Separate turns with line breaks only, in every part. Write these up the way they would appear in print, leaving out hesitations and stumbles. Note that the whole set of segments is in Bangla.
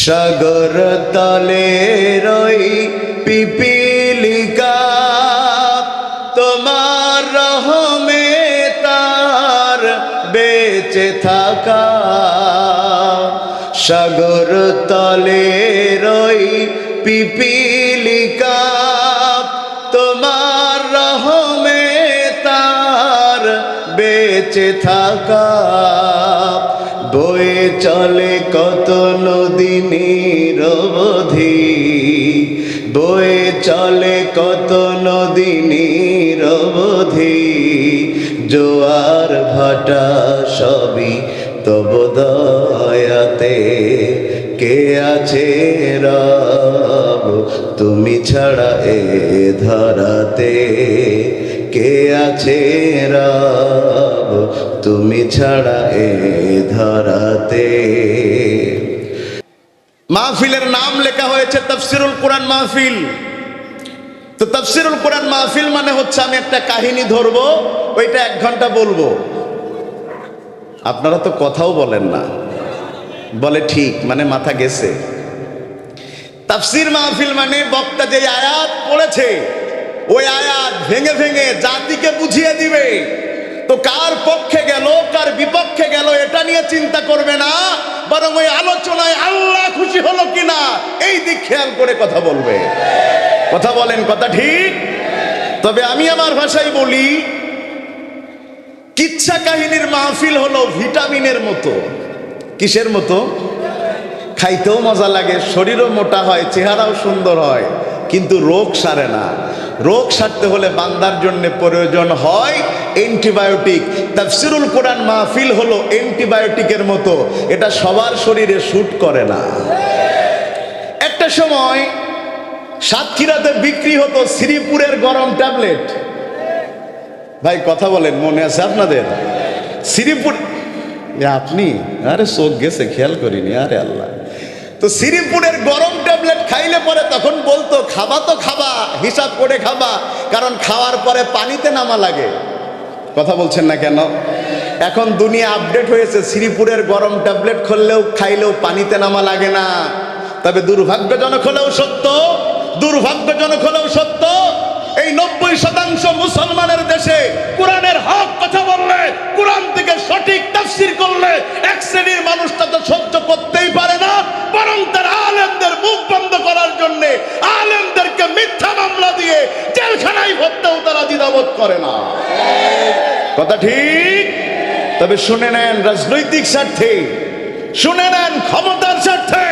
সাগর তলে রই পিপিলিকা, তোমার রহমে তার বেঁচে থাকা। সাগর তলে রই পিপিলিকা, তোমার রহমে তার বেঁচে থাকা। বয়ে চলে কত নদী নিরবধি, বয়ে চলে কত নদী নিরবধি। জোয়ার ভাটা সবই তব দয়াতে, কে আছে রব তুমি ছাড়া এ ধরাতে। কে আছে রব তুমি ছাড়া এ ধরাতে। মাহফিলের নাম লেখা হয়েছে তাফসিরুল কোরআন মাহফিল। তো তাফসিরুল কোরআন মাহফিল মানে হচ্ছে আমি একটা কাহিনী ধরবো, ওইটা 1 ঘন্টা বলবো। আপনারা তো কথাও বলেন না, বলে ঠিক মানে মাথা গেছে। তাফসির মাহফিল মানে বক্তা যে আয়াত পড়েছে ওই আয়াত ভেঙে ভেঙে জাতিকে বুঝিয়ে দিবে। তো কার পক্ষে গেল কার বিপক্ষে গেল এটা নিয়ে চিন্তা করবে না, বরং ওই আলোচনায় আল্লাহ খুশি হলো কিনা এই দিক খেয়াল করে কথা বলবে। কথা বলেন, কথা ঠিক? তবে আমি আমার ভাষায় বলি, কিচ্ছা কাহিনীর মাহফিল হলো ভিটামিনের মতো। কিসের মতো? খাইতেও মজা লাগে, শরীরও মোটা হয়, চেহারাও সুন্দর হয়, কিন্তু রোগ সারে না। রোগ সারতে হলে বান্দার জন্য প্রয়োজন হয় অ্যান্টিবায়োটিক। তাফসিরুল কোরআন মাহফিল হলো অ্যান্টিবায়োটিকের মতো, এটা সবার শরীরে শুট করে না। একটা সময় সাতক্ষীরাতে বিক্রি হতো শ্রীপুরের গরম ট্যাবলেট। ভাই কথা বলেন, মনে আছে আপনাদের? শ্রীপুর, আপনি আরে চোখ গেছে খেয়াল করিনি, আরে আল্লাহ। তো শ্রীপুরের গরম ট্যাবলেট খাইলে পরে তখন বলতো খাবা তো খাবা, হিসাব করে খাবা, কারণ খাওয়ার পরে পানিতে নামা লাগে। কথা বলছেন না কেন? এখন দুনিয়া আপডেট হয়েছে, শ্রীপুরের গরম ট্যাবলেট খাইলেও পানিতে নামা লাগে না। তবে দুর্ভাগ্যজনক হলেও সত্য, দুর্ভাগ্যজনক হলেও সত্য, এই 90% মুসলমানের দেশে কোরআনের হক কথা বললে, কোরআন থেকে সঠিক তাফসীর করলে এক শ্রেণীর মানুষটা তো সহ্য করতেই পারে না, বরং তার আলেমদের মুখ বন্ধ করার জন্য আলেমদেরকে মিথ্যা মামলা দিয়ে জেলখানায় ভরতেও তারা দ্বিধাবোধ করে না। কথা ঠিক? তবে শুনে নেন, রাজনৈতিক স্বার্থে, শুনে নেন ক্ষমতার স্বার্থে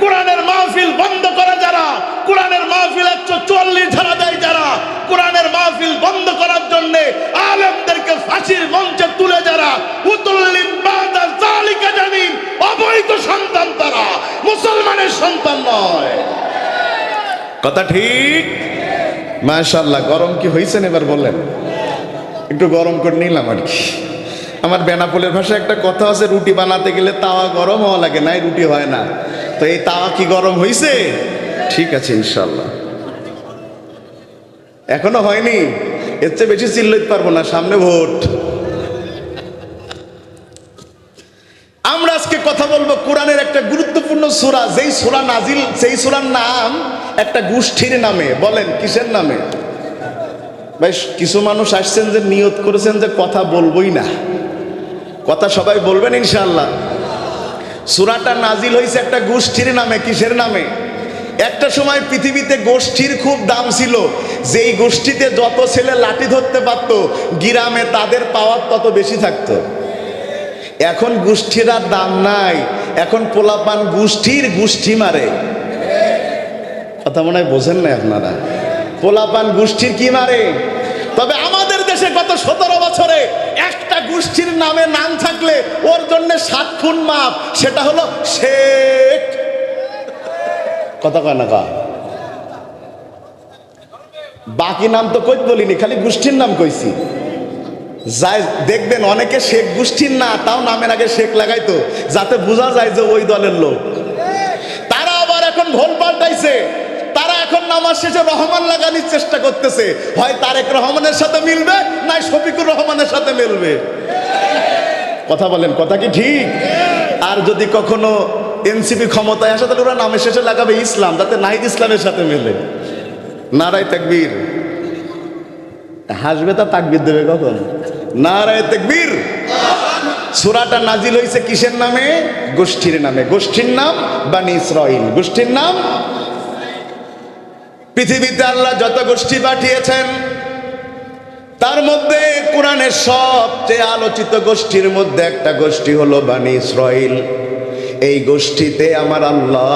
কোরআনের মাহফিল বন্ধ করে যারা, কোরআনের মাহফিল 144 ধারা দেয় যারা, কোরআনের মাহফিল বন্ধ করার জন্য আলেমদেরকে ফাঁসির মঞ্চে তুলে যারা, উতুল্লিম বাদা যালিকা জানিন, অবৈধ সন্তান তারা, মুসলমানের সন্তান নয়। কথা ঠিক? মাশাআল্লাহ। গরম কি হয়েছেন এবার বললেন? একটু গরম করে নিলাম আর কি। আমার বেনাপোলের ভাষায় একটা কথা আছে, রুটি বানাতে গেলে তাওয়া গরম হওয়া লাগে, নাই রুটি হয় না। তো এই তাওয়া কি গরম হয়েছে? ঠিক আছে ইনশাল্লাহ। এখনো হয়নি, এর চেয়ে বেশি চিল্লাইতে পারবো না, সামনে ভোট। আমরা আজকে কথা বলবো কোরআনের একটা গুরুত্বপূর্ণ সূরা, যেই সূরা নাজিল, সেই সূরার নাম একটা গোষ্ঠীর নামে। বলেন কিসের নামে? ভাই কিছু মানুষ আসছেন যে নিয়ত করেছেন যে কথা বলবোই না, কথা সবাই বলবেন ইনশাআল্লাহ। সূরাটা নাজিল হয়েছে একটা গোষ্ঠীর নামে। কিসের নামে? একটা সময় পৃথিবীতে গোষ্ঠীর খুব দাম ছিল, যেই গোষ্ঠীতে যত ছেলে লাঠি ধরতে পারতো গ্রামে তাদের পাওয়ার তত বেশি থাকতো। এখন গোষ্ঠীর আর দাম নাই, এখন পোলাপান গোষ্ঠীর গোষ্ঠী মারে। কথা মনে হয় বোঝেন না আপনারা, পোলাপান গোষ্ঠীর কি মারে। তবে আমাদের দেশে গত 17 বছরে একটা গোষ্ঠীর নামে নাম থাকলে ওর জন্য 7 খুন মাপ, সেটা হলো শেখ। কথা কয় না কা, বাকি নাম তো কই বলিনি, খালি গোষ্ঠীর নাম কইছি। যাই দেখবেন অনেকে শেখ গোষ্ঠীর না, তাও নামের আগে শেখ লাগাইতো যাতে বোঝা যায় যে ওই দলের লোক। তারা আবার এখন ভোল পাল্টাইছে, তারা এখন নামাজ শেষে রহমান লাগানোর চেষ্টা করতেছে, হয় তারেক রহমানের সাথে মিলবে না শফিকুর রহমানের সাথে মিলবে। কথা বলেন, কথা কি ঠিক? আর যদি কখনো এনসিপি ক্ষমতায় আসে তাহলে ওরা নামের শেষে লাগাবে ইসলাম, যাতে নাহিদ ইসলামের সাথে মেলে। নারায়ে তাকবীর। হাসবে তা তাকবীর দেবে কখন? নারায়ে তাকবীর। সূরাটা নাজিল হয়েছে কিসের নামে? গোষ্ঠীর নামে। গোষ্ঠীর নাম বনি ইসরাইল। গোষ্ঠীর নাম, পৃথিবীতে আল্লাহ যত গোষ্ঠী পাঠিয়েছেন তার মধ্যে কোরআনের সবচেয়ে আলোচিত গোষ্ঠীর মধ্যে একটা গোষ্ঠী হলো বনি ইসরাইল। এই গোষ্ঠীতে আমার আল্লাহ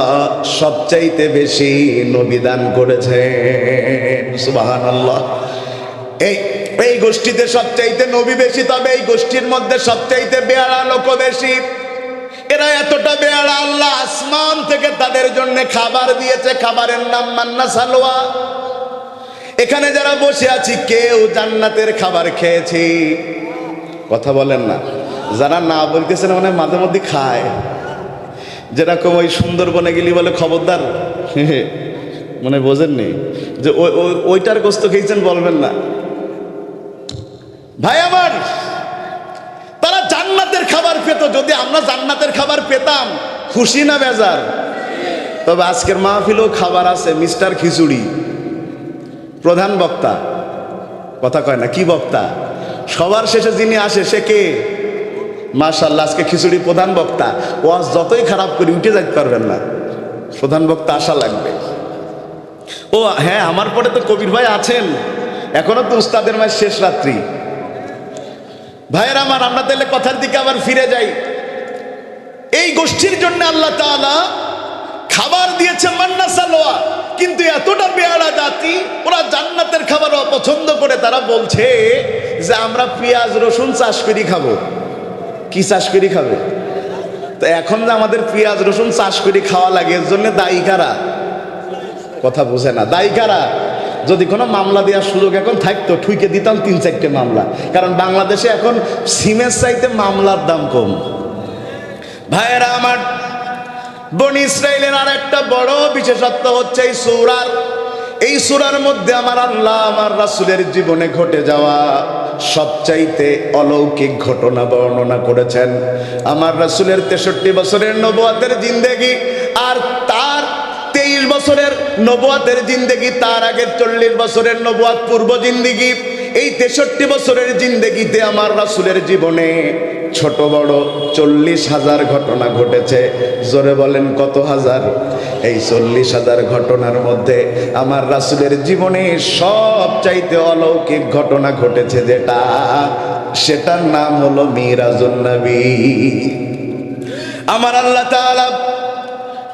সবচাইতে বেশি নবী দান করেছেন। সুবহানাল্লাহ। এই গোষ্ঠীতে সবচাইতে নবী বেশি, তবে এই গোষ্ঠীর মধ্যে সবচাইতে বেয়ারা লোক বেশি। এরা এতটা বেয়ারা, আল্লাহ আসমান থেকে তাদের জন্য খাবার দিয়েছে, খাবারের নাম মান্না সালোয়া। এখানে যারা বসে আছি কেউ জান্নাতের খাবার খেয়েছি? কথা বলেন না। যারা না বলতেছেন মানে মাঝে মধ্যে খায়, যেরকম ওই সুন্দরবনে গেলি বলে খবরদার, মানে বোঝেননি যে ওইটার গোস্ত খেয়েছেন বলবেন না। ভাই আমার, তারা জান্নাতের খাবার পেত। যদি আমরা জান্নাতের খাবার পেতাম খুশি না বেজার? তবে আজকের মাহফিলেও খাবার আছে। মিস্টার খিচুড়ি প্রধান বক্তা, কথা কয় না, কি বক্তা? সবার শেষে যিনি আসে সে কে? মাশাআল্লাহ, আজকে খিচুড়ি প্রধান বক্তা। ওয়াজ যতই খারাপ করি উঠে যাইতে পারবেন না, প্রধান বক্তা আসা লাগবে। ও হ্যাঁ, আমার পরে তো কবির ভাই আছেন, এখনো তো উস্তাদের মাস শেষ রাত্রি। ভাইয়ের আমার, আমরা তাহলে কথার দিকে আবার ফিরে যাই। এই গোষ্ঠীর জন্য আল্লাহ তাআলা খাবার দিয়েছে মান্না সালোয়া, কিন্তু এতটা বেয়ারা জাতি, ওরা জান্নাতের খাবার অপছন্দ করে। তারা বলছে যে আমরা পেঁয়াজ রসুন চাষ করি খাবো। কি চাষ করি খাবে? তো এখন যে আমাদের পেঁয়াজ রসুন চাষ করি খাওয়া লাগে, এর জন্য দায়ী কারা? কথা বুঝে না, দায়ী কারা? যদি কোনো মামলা দেওয়ার সুযোগ এখন থাকতো, ঠুইকে দিতাম 3-4টে মামলা। কারণ বাংলাদেশে এখন সিমের চাইতে মামলার দাম কম। ভাইয়েরা আমার, বনি ইসরাইলের আর একটা বড় বিশেষত্ব হচ্ছে এই সূরার মধ্যে আমার আল্লাহ আমার রাসূলের জীবনে ঘটে যাওয়া সবচাইতে অলৌকিক ঘটনা বর্ণনা করেছেন। আমার রাসূলের 63 বছরের নবুয়তের জিন্দেগি আর তার 23 বছরের নবুয়তের জিন্দেগি, তার আগের 40 বছরের নবুয়ত পূর্ব জিন্দেগি। এই 63 বছরের জিন্দেগিতে আমার রাসূলের জীবনে ছোট বড় 40,000 ঘটনা ঘটেছে। জোরে বলেন কত হাজার? এই 40,000 ঘটনার মধ্যে আমার রাসূলের জীবনে সবচাইতে অলৌকিক ঘটনা ঘটেছে যেটা, সেটার নাম হলো মিরাজুন নবী। আমার আল্লাহ তাআলা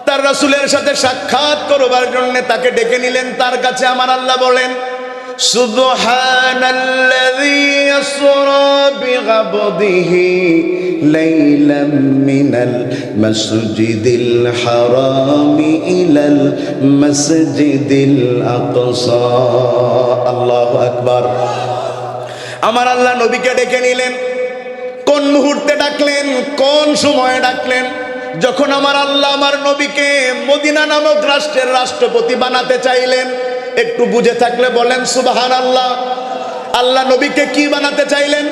তার রাসূলের সাথে সাক্ষাৎ করবার জন্য তাকে ডেকে নিলেন তার কাছে। আমার আল্লাহ বলেন, সুবহানাল্লাযী আসরা বিআবদিহি লাইলাম মিনাল মাসজিদিল হারামি ইলাল মাসজিদিল আকসা। আল্লাহু আকবার। আমার আল্লাহ নবীকে ডেকে নিলেন। কোন মুহূর্তে ডাকলেন? কোন সময়ে ডাকলেন? যখন আমার আল্লাহ আমার নবীকে মদিনা নামক রাষ্ট্রের রাষ্ট্রপতি বানাতে চাইলেন। একটু বুঝে থাকলে বলেন সুবহানাল্লাহ। আল্লাহ নবীকে কি বানাতে চাইলেন?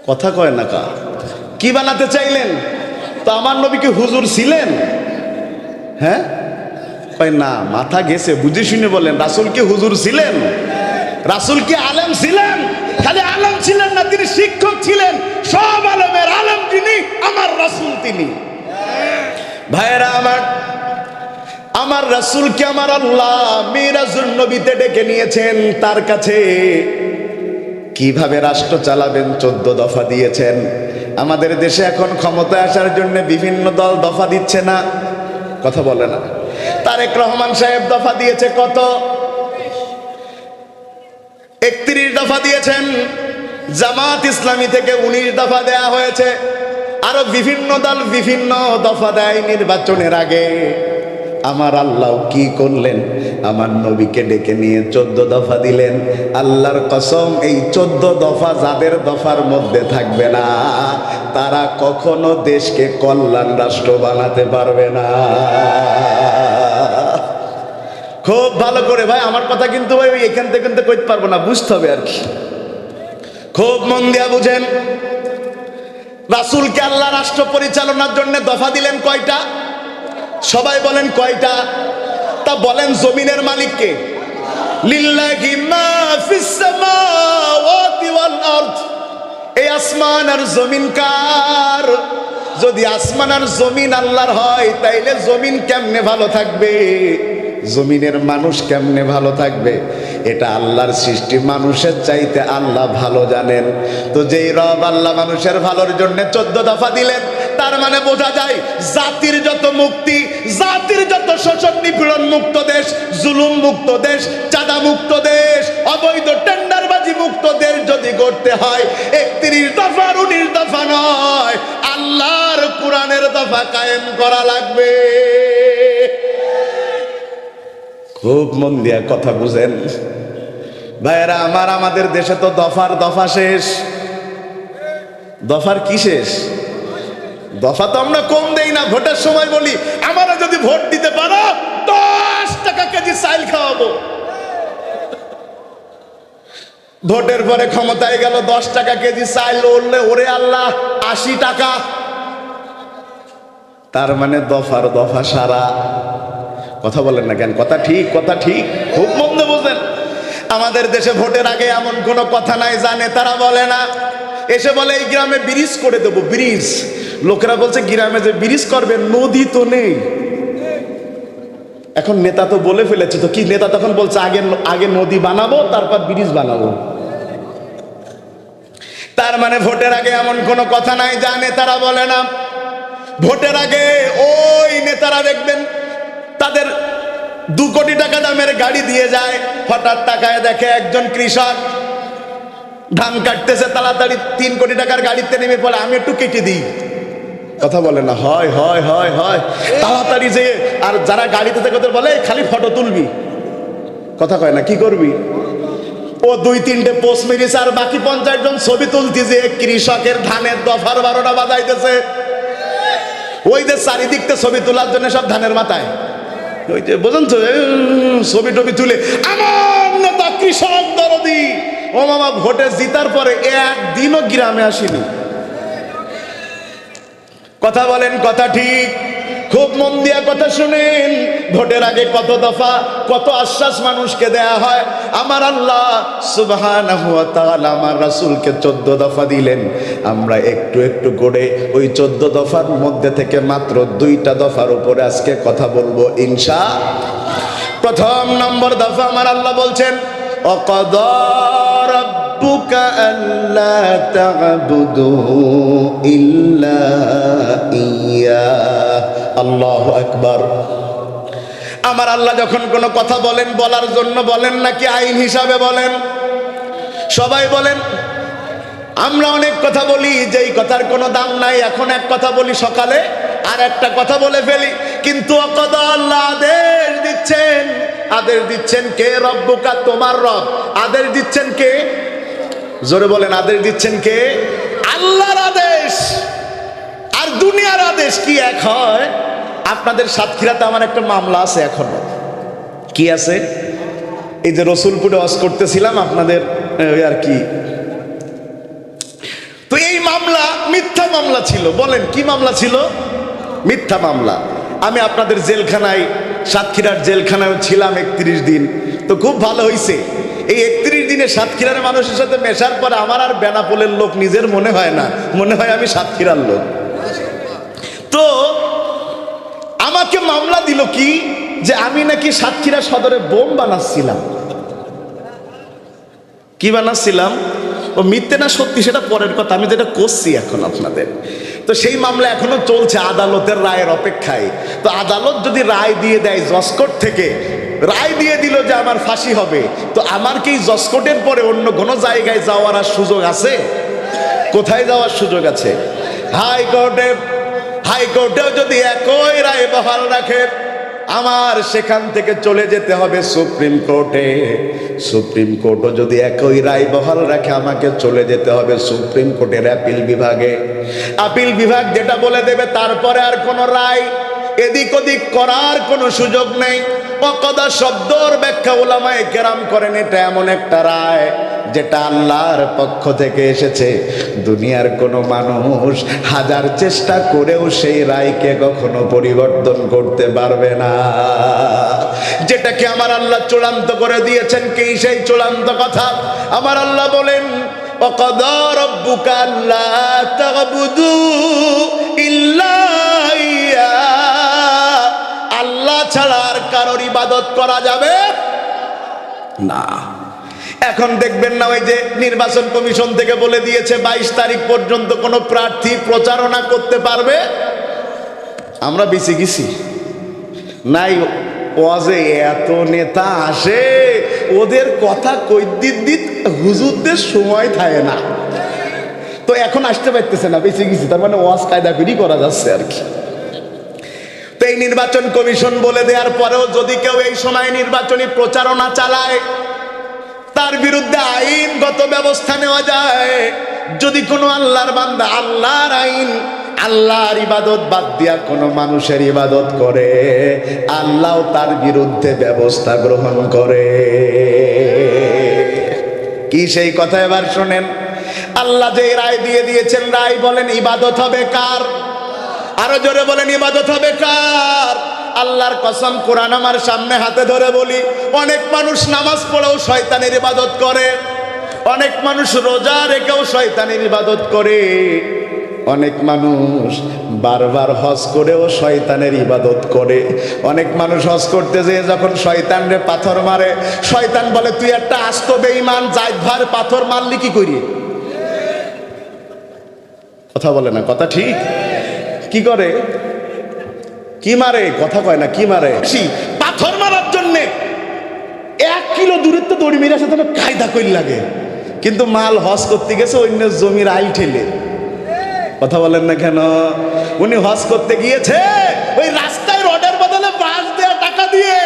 কথা কয় না কা? কি বানাতে চাইলেন? তো আমার নবীকে হুজুর ছিলেন? হ্যাঁ কয় না, মাথা গেছে, বুঝে শুনে বলেন। রাসূল কি হুজুর ছিলেন? রাসূল কি আলেম ছিলেন? খালি আলেম ছিলেন না, তিনি শিক্ষক ছিলেন। সব আলেমের আলেম যিনি, আমার রাসূল তিনি। ভাইয়েরা আমার রাসূলকে আমার আল্লাহ মিরাজুন নবীতে ডেকে নিয়েছেন। তার কাছে কিভাবে রাষ্ট্র চালাবেন 14 দফা দিয়েছেন। আমাদের দেশে এখন ক্ষমতায় আসার জন্য বিভিন্ন দল দফা দিচ্ছে না, কথা বলে না। তারেক রহমান সাহেব দফা দিয়েছে কত? 31 দফা দিয়েছেন। জামাত ইসলামী থেকে 19 দফা দেয়া হয়েছে। আরো বিভিন্ন দল বিভিন্ন দফা দেয় নির্বাচনের আগে। আমার আল্লাহ কি করলেন? আমার নবীকে ডেকে নিয়ে 14 দফা দিলেন। আল্লাহর কসম, এই 14 দফা যাদের দফার মধ্যে থাকবে না তারা কখনো দেশকে কল্যাণ রাষ্ট্র বানাতে পারবে না। খুব ভালো করে ভাই, আমার কথা কিন্তু ভাই এখান থেকে কিন্তু কইতে পারবো না, বুঝতে হবে আর কি। খুব মন দিয়া বুঝেন। রাসূলকে আল্লাহ রাষ্ট্র পরিচালনার জন্য দফা দিলেন কয়টা? সবাই বলেন কয়টা? তা বলেন জমিনের মালিককে? লিল্লাহি মা ফিস সামাওয়াতি ওয়াল আরদ। এই আসমান আর জমিন কার? যদি আসমান আর জমিন আল্লাহর হয় তাইলে জমিন কেমনে ভালো থাকবে? জমিনের মানুষ কেমনে ভালো থাকবে? এটা আল্লাহর সৃষ্টি, মানুষের চাইতে আল্লাহ ভালো জানেন। তো যেই রব আল্লাহ মানুষের ভালোর জন্য 14 দফা দিলেন, তার মানে বোঝা যায় জাতির যত মুক্তি, জাতির যত শোষণ নিপীড়ন মুক্ত দেশ, জুলুম মুক্ত দেশ, চাঁদা মুক্ত দেশ, অবৈধ টেন্ডারবাজি মুক্ত দেশ যদি করতে হয় 31 দফা 19 দফা নয়, আল্লাহর কোরআনের দফা কায়েম করা লাগবে। খুব মন দিয়া কথা বুঝেন ভাইয়েরা আমার। আমাদের দেশে তো দফার দফা শেষ। দফার কি শেষ? দফা তো আমরা কম দেই না। ভোটের সময় বলি আমরা যদি ভোট দিতে পারো 10 টাকা কেজি চাল খাওয়াবো। ভোটের পরে ক্ষমতায় গেল 10 টাকা কেজি চাল উঠলে ওরে আল্লাহ 80 টাকা। তার মানে দফার দফা সারা। কথা বলেন না কেন? কথা ঠিক, কথা ঠিক, খুব মন্দ বোঝেন। আমাদের দেশে ভোটের আগে এমন কোনো কথা নাই যা নেতারা বলে না। এসে বলে এই গ্রামে ব্রিজ করে দেবো, ব্রিজ। লোকেরা বলছে গ্রামে যে ব্রিজ করবে, নদী তো নেই। এখন নেতা তো বলে ফেলেছে, তো কি নেতা তখন বলছে আগে আগে নদী বানাবো তারপর ব্রিজ বানাবো। তার মানে ভোটের আগে এমন কোনো কথা নাই যা নেতারা বলে না। ভোটের আগে ওই নেতারা দেখবেন তাদের 2 কোটি টাকা দামের গাড়ি দিয়ে যায়, হঠাৎ টাকায় দেখে একজন কৃষক ধান কাটতেছে, তাড়াতাড়ি 3 কোটি টাকার গাড়িতে নেমে পড়ে আমি একটু কেটে দিই। কথা বলে না? হয় হয় হয় হয় তাড়াতাড়ি যে। আর যারা গাড়িতে থাকে ওদের বলে খালি ফটো তুলবি, কথা কয় না, কি করবি? ও 2-3টে পোস্ট মেরেছে আর বাকি 50 জন ছবি তুলতে যে কৃষকের ধানের দফার 12টা বাজাইতেছে। ওই যে চারিদিকতে ছবি তোলার জন্য সব ধানের মাথায় ওই যে বোঝেন তো ছবি টবি তুলে আমার নেতা কৃষক দরদি। ও মামা ভোটে জিতার পরে একদিনও গ্রামে আসেনি। কথা বলেন কথা ঠিক, খুব মন দিয়া কথা শুনেন। ভোটের আগে কত দফা, কত আশ্বাস মানুষকে দেয়া হয়। আমার আল্লাহ সুবহানাহু ওয়া তাআলা আমার রাসূলকে 14 দফা দিলেন। আমরা একটু একটু করে ওই 14 দফার মধ্যে থেকে মাত্র 2টা দফার উপরে আজকে কথা বলবো ইনশাআল্লাহ। প্রথম নম্বর দফা আমার আল্লাহ বলছেন ওয়াকাদা রাব্বুকা আল্লা তা'বুদু ইল্লা ইয়্যা। আল্লাহু আকবার। আমার আল্লাহ যখন কোনো কথা বলেন, বলার জন্য বলেন নাকি আইন হিসাবে বলেন? সবাই বলেন। আমরা অনেক কথা বলি যেই কথার কোনো দাম নাই। এখন এক কথা বলি সকালে আর একটা কথা বলে ফেলি, কিন্তু ওয়াকাদা আল্লাহ আদেশ দিচ্ছেন। আদেশ দিচ্ছেন কে? রব্বুকা, তোমার রব। আদেশ দিচ্ছেন কে? জোরে বলেন, আদেশ দিচ্ছেন কে? আল্লাহর আদেশ আর দুনিয়ার আদেশ কি এক হয়? আপনাদের সাতক্ষীরাতে আমার একটা মামলা আছে এখনো। কি আছে? এই যে রসুলপুরে ওয়াজ করতেছিলাম আপনাদের আর কি, তো এই মামলা মিথ্যা মামলা ছিল। বলেন কি মামলা ছিল? মিথ্যা মামলা। আমি আপনাদের জেলখানায়, সাতক্ষীরার জেলখানায় ছিলাম 31 দিন। তো খুব ভালো হয়েছে। এই 31 দিনে সাতক্ষীরার মানুষের সাথে মেশার পরে আমার আর বেনাপোলের লোক নিজের মনে হয় না, মনে হয় আমি সাতক্ষীরার লোক। তো আমাকে মামলা দিল কি যে আমি নাকি সাতক্ষীরা সদরে বোম বানাচ্ছিলাম। কি বানাচ্ছিলাম? ও মিথ্যে না সত্যি সেটা পরের কথা, আমি যেটা করছি এখন আপনাদের। তো সেই মামলা এখনো চলছে আদালতের রায়ের অপেক্ষায়। তো আদালত যদি রায় দিয়ে দেয় জজকোর্ট থেকে, রায় দিয়ে দিল যে আমার ফাঁসি হবে, তো আমার কি জজকোর্টের পরে অন্য কোনো জায়গায় যাওয়ার আর সুযোগ আছে? কোথায় যাওয়ার সুযোগ আছে? হাইকোর্টে। হাইকোর্টেও যদি একই রায় বহাল রাখে, আমার সেখান থেকে চলে যেতে হবে সুপ্রিম কোর্টে। সুপ্রিম কোর্টও যদি একই রায় বহাল রাখে, আমাকে চলে যেতে হবে সুপ্রিম কোর্টের অ্যাপিল বিভাগে। আপিল বিভাগ যেটা বলে দেবে তারপরে আর কোনো রায় এদিক ওদিক করার কোনো সুযোগ নেই। ওয়াকাদা শব্দর ব্যাখ্যা উলামায়ে কেরাম করেন এটা এমন একটা রায় যেটা আল্লাহর পক্ষ থেকে এসেছে, দুনিয়ার কোনো মানুষ হাজার চেষ্টা করেও সেই রায়কে কখনো পরিবর্তন করতে পারবে না। যেটাকে আমার আল্লাহ চূড়ান্ত করে দিয়েছেন, কি সেই চূড়ান্ত কথা? আমার আল্লাহ বলেন, وَقَضَى رَبُّكَ أَلَّا تَعْبُدُوا إِلَّا إِيَّاهُ, আল্লাহ ছাড়া আর কারোর ইবাদত করা যাবে না। এখন দেখবেন না, ওই যে নির্বাচন কমিশন থেকে বলে দিয়েছে 22 তারিখ পর্যন্ত কোনো প্রার্থী প্রচারণা করতে পারবে। আমরা বেঁচে গেছি নাই, ওয়াজে এত নেতা আসে, ওদের কথা কই দিত হুজুরদের সময় থাকে না, তো এখন আসতে পারতেছে না, বেঁচে গেছি, তার মানে ওয়াজ কায়দা করেই করা যাচ্ছে আর কি। তো এই নির্বাচন কমিশন বলে দেওয়ার পরেও যদি কেউ এই সময় নির্বাচনী প্রচারণা চালায়, তার বিরুদ্ধে আইনগত ব্যবস্থা নেওয়া যায়। যদি কোনো আল্লাহর বান্দা আল্লাহর আইন, আল্লাহর ইবাদত বাদ দিয়া কোনো মানুষের ইবাদত করে, আল্লাহ তার বিরুদ্ধে ব্যবস্থা গ্রহণ করে। কি সেই কথা এবার শোনেন। আল্লাহ যে রায় দিয়ে দিয়েছেন, রায় বলেন ইবাদত হবে কার? আরো জোরে বলেন, ইবাদত হবে কার? আল্লাহর কসম, কোরআন আমার সামনে হাতে ধরে বলি, অনেক মানুষ নামাজ পড়েও শয়তানের ইবাদত করে, অনেক মানুষ রোজা রেখেও শয়তানের ইবাদত করে, অনেক মানুষ বারবার হজ করেও শয়তানের ইবাদত করে। অনেক মানুষ হজ করতে যেয়ে যখন শয়তানরে পাথর মারে, শয়তান বলে তুই একটা আস্ত বেঈমান, জায়েদ ভাইয়ের পাথর মারলি কি করি? কথা বলে না, কথা ঠিক? কি করে? কি মারে? কথা কয় না, কি মারে? পাথর মারার জন্য 1 কিলো দূরত্ব দড়ি মেরে আসে, তাহলে কায়দা কইল লাগে, কিন্তু মাল হজ করতে গেছে অন্য জমির আইল ঠেলে। কথা বলেন না কেন? উনি হজ করতে গিয়েছে ওই রাস্তায় রডের বদলে বাঁশ দেয়া টাকা দিয়ে।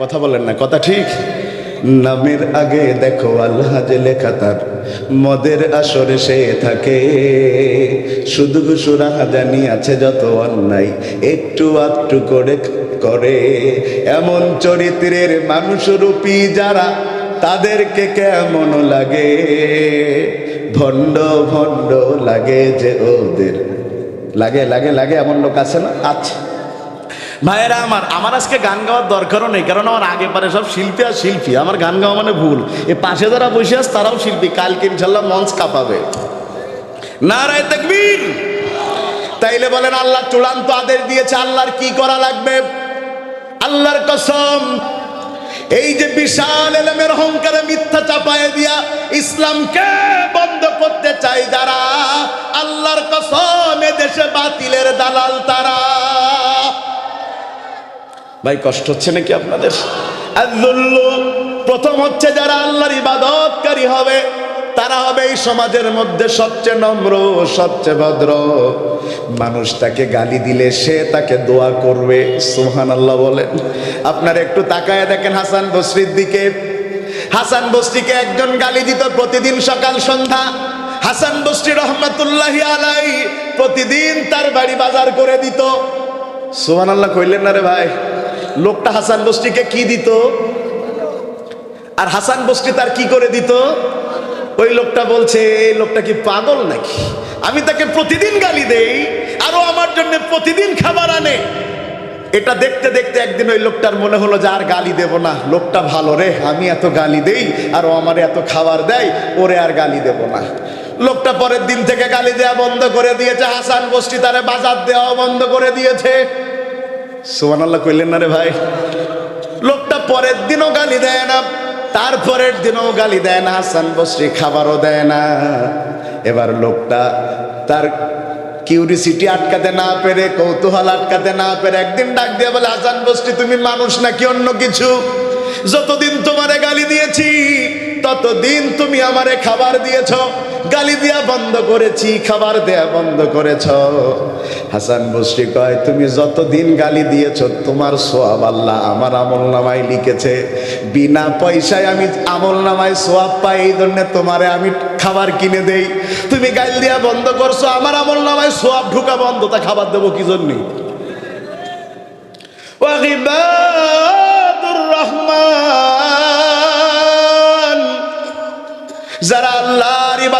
কথা বলেন না, কথা ঠিক? নামের আগে দেখো আল্লাহ যে লেখা তার, মদের আসরে সে থাকে, শুধু সুরাহা জানি আছে যত অন্যায়, একটু আধটু করে করে, এমন চরিত্রের মানুষরূপী যারা, তাদেরকে কেমন লাগে, ভণ্ড ভণ্ড লাগে যে ওদের। লাগে লাগে লাগে, এমন লোক আছে না? আচ্ছা ভাইয়েরা আমার আজকে গান গাওয়ার দরকারও নেই, কারণ আমার আগে পারে সব শিল্পী আর শিল্পী, আমার গান গাওয়া মানে ভুল। এ পাশে যারা বসে আছে তারাও শিল্পী, কালকে ইনশাল্লাহ মঞ্চ কাঁপাবে। নারায়ে তাকবীর। তাইলে বলেন আল্লাহ চূড়ান্ত আদেশ দিয়েছে, আল্লাহর কি করা লাগবে? আল্লাহর কসম, এই যে বিশাল এলেমের অহংকারে মিথ্যা চাপায়ে দিয়া ইসলামকে বন্ধ করতে চাই যারা, আল্লাহর কসম এ দেশে বাতিলের দালাল তারা। ভাই কষ্ট হচ্ছে নাকি আপনাদের? প্রথম হচ্ছে যারা আল্লাহর ইবাদতকারী হবে, তারা হবে এই সমাজের মধ্যে সবচেয়ে নম্র, সবচেয়ে ভদ্র। মানুষ তাকে গালি দিলে সে তাকে দোয়া করবে। সুবহানাল্লাহ বলেন। আপনারা একটু তাকায় দেখেন হাসান বসরির দিকে। হাসান বসরিকে একজন গালি দিত প্রতিদিন সকাল সন্ধ্যা। হাসান বসরি রহমাতুল্লাহি আলাইহি প্রতিদিন তার বাড়ি বাজার করে দিত। সুবহানাল্লাহ কইলেন না রে ভাই? লোকটা হাসান বসরিকে কি দিত? আর হাসান বসরি তার কি করে দিত? ওই লোকটা বলছে, এই লোকটা কি পাগল নাকি? আমি তাকে প্রতিদিন গালি দেই, আরো আমার জন্য প্রতিদিন খাবার আনে। এটা দেখতে দেখতে একদিন ওই লোকটার মনে হলো যে আর গালি দেব না, লোকটা ভালো রে, আমি এত গালি দেই আর ও আমার এত খাবার দেয়, ওরে আর গালি দেব না। লোকটা পরের দিন থেকে গালি দেওয়া বন্ধ করে দিয়েছে। হাসান বসরি তারে বাজার দেওয়া বন্ধ করে দিয়েছে। সুবহানাল্লাহ কইলেন না রে ভাই? লোকটা পরের দিনও গালি দেয় না, তারপরের দিনও গালি দেয় না, হাসান বসরি খাবারও দেয় না। এবার লোকটা তার কিউরিসিটি আটকাতে না পেরে, কৌতূহল আটকাতে না পেরে একদিন ডাক দিয়ে বলে, হাসান বসরি তুমি মানুষ নাকি অন্য কিছু? যতদিন তোমারে গালি দিয়েছি ততদিন তুমি আমারে খাবার দিয়েছ, গালি দিয়া বন্ধ করেছি, খাবার দেয়া বন্ধ করেছ। হাসান বসরি কয়, তুমি যতদিন গালি দিয়েছ তোমার সওয়াব আল্লাহ আমার আমলনামায় লিখেছে। বিনা পয়সায় আমি আমলনামায় সওয়াব পাই, এই জন্য তোমারে আমি খাবার কিনে দেই। তুমি গালি দিয়া বন্ধ করছো, আমার আমলনামায় সওয়াব ঢুকা বন্ধ, তা খাবার দেবো কি জন্য? ওয়া ইবাদুর রহমান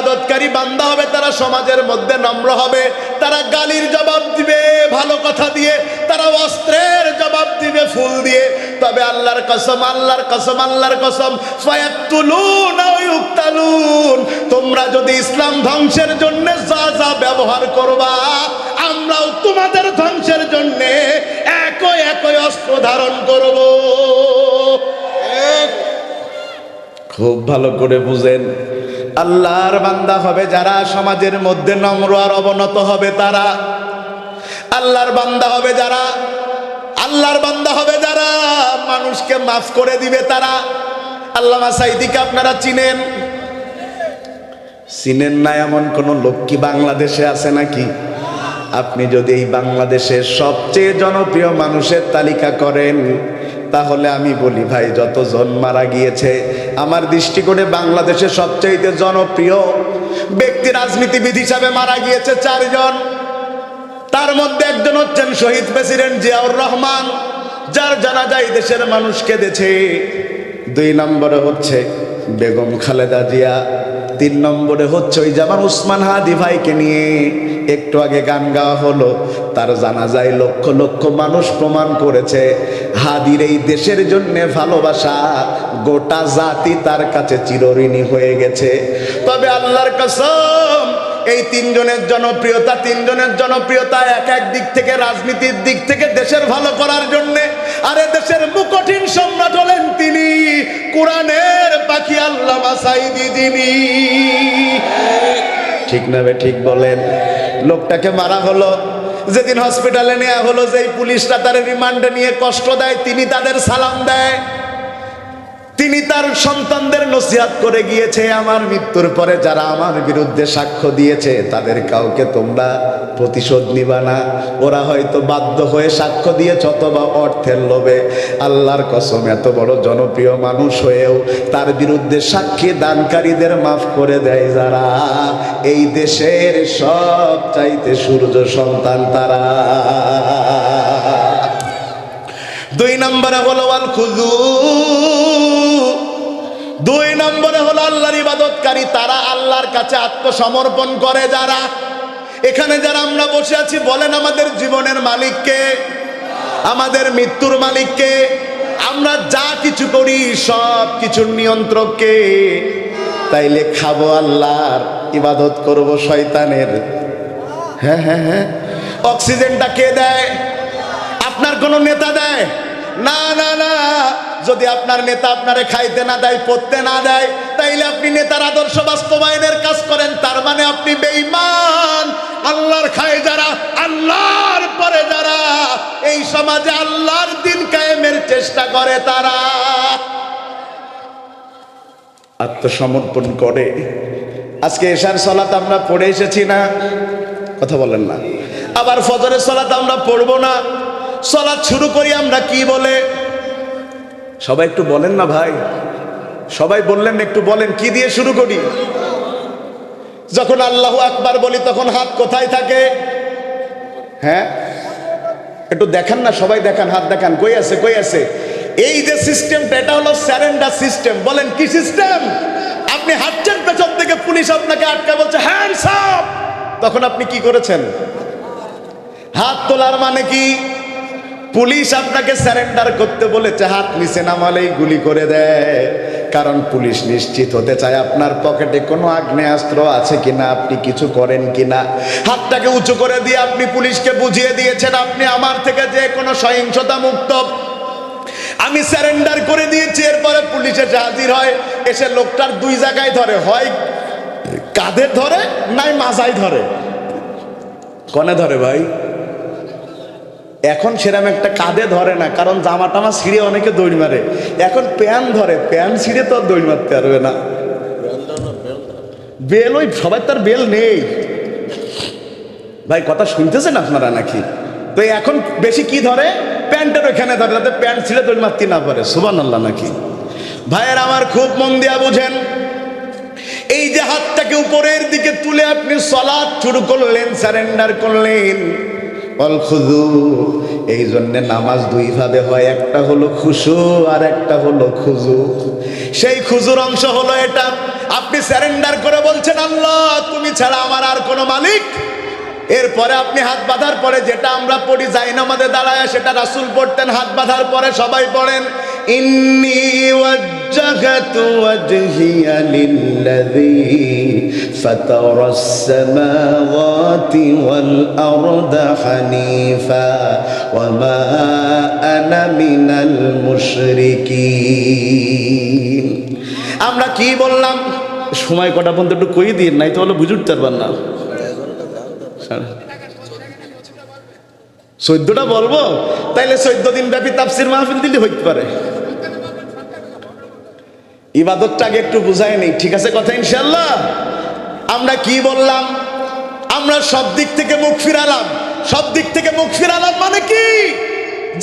ইবাদতকারী বান্দা হবে, তারা সমাজের মধ্যে নম্র হবে, তারা গালির জবাব দিবে ভালো কথা দিয়ে, তারা অস্ত্রের জবাব দিবে ফুল দিয়ে। তবে আল্লাহর কসম, আল্লাহর কসম, আল্লাহর কসম, ফায়াকতুলুন আও ইউকতালুন, তোমরা যদি ইসলাম ধ্বংসের জন্য যা যা ব্যবহার করবা, আমরাও তোমাদের ধ্বংসের জন্য একই একই অস্ত্র ধারণ করব। খুব ভালো করে বুঝেন, আল্লাহর বান্দা হবে যারা সমাজের মধ্যে নম্র আর অবনত হবে তারা, আল্লাহর বান্দা হবে যারা, আল্লাহর বান্দা হবে যারা মানুষকে মাফ করে দিবে তারা। আল্লামা সাঈদীকে আপনারা চিনেন? চিনেন না এমন কোন লোক কি বাংলাদেশে আছে নাকি? আপনি যদি এই বাংলাদেশের সবচেয়ে জনপ্রিয় মানুষের তালিকা করেন, তাহলে আমি বলি ভাই, যতজন মারা গিয়েছে আমার দৃষ্টিকোণে বাংলাদেশের সবচেয়ে জনপ্রিয় ব্যক্তি রাজনীতিবিদ হিসাবে মারা গিয়েছে 4 জন। তার মধ্যে একজন হচ্ছেন শহীদ প্রেসিডেন্ট জিয়াউর রহমান, যার জানাজায় দেশের মানুষ কেঁদেছে। 2 নম্বরে হচ্ছে বেগম খালেদা জিয়া। 3 নম্বরে হচ্ছে ওই যেমন উসমান হাদি ভাইকে নিয়ে একটু আগে গান গাওয়া হলো, তার জানাজায় লক্ষ লক্ষ মানুষ প্রমাণ করেছে হাদির এই দেশের জন্য ভালোবাসা, গোটা জাতি তার কাছে চিরঋণী হয়ে গেছে। তবে আল্লাহর কসম, এই 3 জনের জনপ্রিয়তা, 3 জনের জনপ্রিয়তা এক এক দিক থেকে, রাজনীতির দিক থেকে দেশের ভালো করার জন্য। আরে দেশের মুকঠিন সম্রাট হলেন তিনি, কোরআনের পাখি আল্লামা সাঈদী যিনি। ঠিক না বে ঠিক বলেন? লোকটাকে মারা হলো, যেদিন হসপিটালে নেওয়া হলো, যেই পুলিশরা তার রিমান্ডে নিয়ে কষ্ট দেয়, তিনি তাদের সালাম দেয়। তিনি তার সন্তানদের নসিহত করে গিয়েছে, আমার মৃত্যুর পরে যারা আমার বিরুদ্ধে সাক্ষ্য দিয়েছে তাদের কাউকে তোমরা প্রতিশোধ নিবা না। ওরা হয়তো বাধ্য হয়ে সাক্ষ্য দিয়েছে অথবা অর্থের লোভে। আল্লাহর কসম, এত বড় জনপ্রিয় মানুষ হয়েও তার বিরুদ্ধে সাক্ষী দানকারীদের মাফ করে দেয় যারা, এই দেশের সব চাইতে সূর্য সন্তান তারা। 2 নম্বরে হলো আল খুজু, 2 নম্বরে হলো আল্লাহর ইবাদতকারী তারা, আল্লাহর কাছে আত্মসমর্পণ করে যারা। এখানে যারা আমরা বসে আছি, বলেন আমাদের জীবনের মালিককে, আমাদের মৃত্যুর মালিককে, আমরা যা কিছু করি সব কিছুর নিয়ন্ত্রককে। তাইলে খাবো আল্লাহর, ইবাদত করব শয়তানের। হ্যাঁ হ্যাঁ হ্যাঁ, অক্সিজেনটা কে দেয়? আপনার কোন নেতা দেয়? না না না, যদি আপনার নেতা আপনারে খাইতে না দেয়, পড়তে না দেয়, তাইলে আপনি নেতার আদর্শ বাস্তবায়নের কাজ করেন, তার মানে আপনি বেঈমান। আল্লাহর খায় যারা, আল্লাহর পরে যারা এই সমাজে আল্লাহর দিন কায়েমের চেষ্টা করে, তারা আত্মসমর্পণ করে। আজকে এশার সালাত আমরা পড়ে এসেছি না? কথা বলেন না। আবার ফজরের সালাত আমরা পড়বো না। সালাত শুরু করি আমরা কি বলে? সবাই একটু বলেন না ভাই, সবাই বললেন একটু বলেন, কি দিয়ে শুরু করি? যখন আল্লাহু আকবার বলি তখন হাত কোথায় থাকে? হ্যাঁ, একটু দেখান না, সবাই দেখান, হাত দেখান, কই আছে কই আছে? এই যে সিস্টেমটা, এটা হলো স্যারেন্ডার সিস্টেম। বলেন কি সিস্টেম? আপনি হাঁটছেন, পেছন থেকে পুলিশ আপনাকে আটকা বলছে হ্যান্ডস আপ, তখন আপনি কি করেছেন? হাত তোলার মানে কি? পুলিশ আপনাকে সারেন্ডার করতে বলেছে, হাত নিচে নামালেই গুলি করে দেয়। কারণ পুলিশ নিশ্চিত হতে চায় আপনার পকেটে কোনো আগ্নেয়াস্ত্র আছে কিনা, আপনি কিছু করেন কিনা। হাতটাকে উঁচু করে দিয়ে আপনি পুলিশকে বুঝিয়ে দিয়েছেন আপনি আমার থেকে যে কোনো সহিংসতা মুক্ত, আমি সারেন্ডার করে দিয়েছি। এরপরে পুলিশ এসে হাজির হয়, এসে লোকটার 2 জায়গায় ধরে, হয় কাঁধে ধরে নাই মাজায় ধরে। কনে ধরে ভাই? এখন সেরকম একটা কাঁধে ধরে না, কারণ জামা টামা ছিঁড়ে অনেকে দৌড় মারে। এখন প্যান ধরে, প্যান ছিঁড়ে তো আর দৌড় মারতে পারবে না। বেল, ওই সবাই তার বেল নেই ভাই, কথা শুনতেছেন আপনারা নাকি? তো এখন বেশি কি ধরে? প্যান্টের ওইখানে ধরে, যাতে প্যান্ট ছিঁড়ে দৌড় মারতে না পারে। সুবহানাল্লাহ নাকি? ভাইয়ের আমার খুব মন দিয়া বুঝেন, এই যে হাতটাকে উপরের দিকে তুলে আপনি সালাত শুরু করলেন, সারেন্ডার করলেন, অল খুজু। এই জন্য নামাজ 2 ভাবে হয়, একটা হলো খুশু আর একটা হলো খুজু। সেই খুজুর অংশ হলো এটা, আপনি স্যারেন্ডার করে বলছেন আল্লাহ তুমি ছাড়া আমার আর কোনো মালিক। এরপরে আপনি হাত বাঁধার পরে যেটা আমরা পড়ি জায়নামাজে দাঁড়ায়, সেটা রাসূল পড়তেন হাত বাঁধার পরে। সবাই পড়েন, ইন্নী ওয়াজ্জাহতু ওয়াজহিয়া লিল্লাযী ফাতারাস সামাওয়াতি ওয়াল আরদা হানিফা ওয়া মা আনা মিনাল মুশরিকিন। আমরা কি বললাম? সময় কটা পর্যন্ত একটু কই দিন, নাই তো হলো বুঝুতে পারবেন না। 14টা বলবো, তাইলে 14 দিন ব্যাপী তাফসীর মাহফিল দিলে হইতে পারে। ইবাদতটা আগে একটু বুঝাই নেই, ঠিক আছে কথা ইনশাআল্লাহ। আমরা কি বললাম? আমরা সব দিক থেকে মুখ ফিরালাম। সব দিক থেকে মুখ ফিরালাম মানে কি?